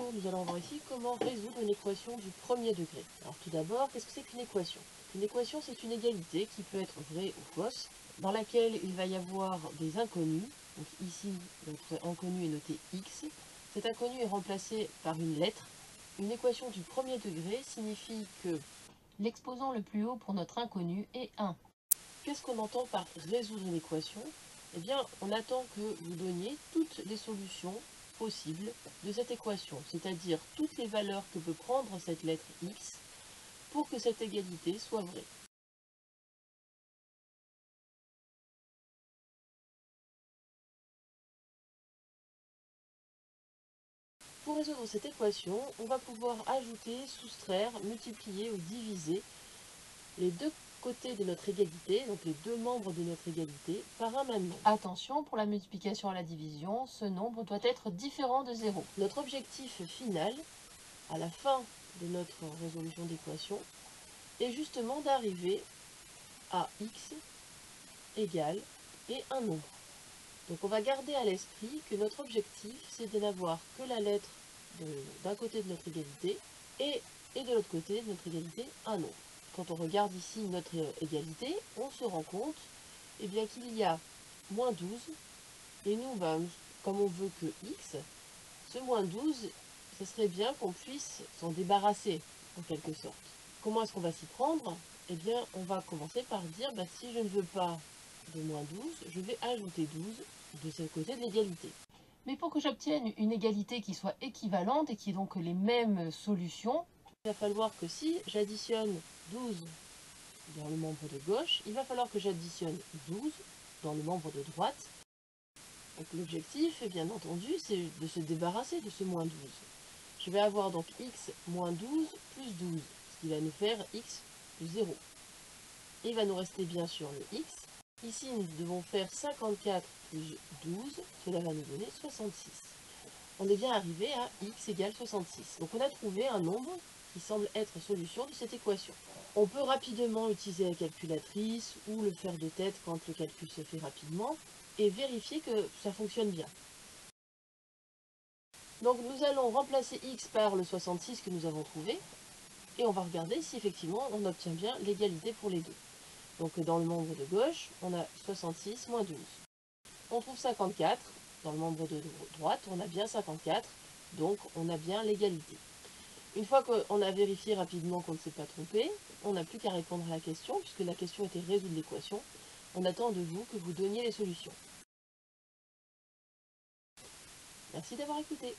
jour, nous allons voir ici comment résoudre une équation du premier degré. Alors tout d'abord, qu'est-ce que c'est qu'une équation? Une équation, c'est une égalité qui peut être vraie ou fausse, dans laquelle il va y avoir des inconnus. Donc ici, notre inconnu est noté x. Cet inconnu est remplacé par une lettre. Une équation du premier degré signifie que l'exposant le plus haut pour notre inconnu est 1. Qu'est-ce qu'on entend par résoudre une équation? Eh bien, on attend que vous donniez toutes les solutions possibles de cette équation, c'est-à-dire toutes les valeurs que peut prendre cette lettre x pour que cette égalité soit vraie. Pour résoudre cette équation, on va pouvoir ajouter, soustraire, multiplier ou diviser les deux côtés de notre égalité, donc les deux membres de notre égalité, par un même nombre. Attention, pour la multiplication à la division, ce nombre doit être différent de 0. Notre objectif final, à la fin de notre résolution d'équation, est justement d'arriver à x égale et un nombre. Donc on va garder à l'esprit que notre objectif, c'est de n'avoir que la lettre d'un côté de notre égalité et de l'autre côté de notre égalité un nombre. Quand on regarde ici notre égalité, on se rend compte eh bien, qu'il y a moins 12, et nous, comme on veut que x, ce moins 12, ce serait bien qu'on puisse s'en débarrasser, en quelque sorte. Comment est-ce qu'on va s'y prendre? Eh bien, on va commencer par dire, si je ne veux pas de moins 12, je vais ajouter 12 de ce côté de l'égalité. Mais pour que j'obtienne une égalité qui soit équivalente et qui ait donc les mêmes solutions, il va falloir que si j'additionne 12 dans le membre de gauche, il va falloir que j'additionne 12 dans le membre de droite. Donc l'objectif, bien entendu, c'est de se débarrasser de ce moins 12. Je vais avoir donc x moins 12 plus 12, ce qui va nous faire x plus 0. Il va nous rester bien sûr le x. Ici, nous devons faire 54 plus 12, cela va nous donner 66. On est bien arrivé à x égale 66. Donc on a trouvé un nombre qui semble être solution de cette équation. On peut rapidement utiliser la calculatrice ou le faire de tête quand le calcul se fait rapidement et vérifier que ça fonctionne bien. Donc nous allons remplacer x par le 66 que nous avons trouvé et on va regarder si effectivement on obtient bien l'égalité pour les deux. Donc dans le membre de gauche, on a 66 moins 12. On trouve 54. Dans le membre de droite, on a bien 54. Donc on a bien l'égalité. Une fois qu'on a vérifié rapidement qu'on ne s'est pas trompé, on n'a plus qu'à répondre à la question, puisque la question était résoudre l'équation. On attend de vous que vous donniez les solutions. Merci d'avoir écouté.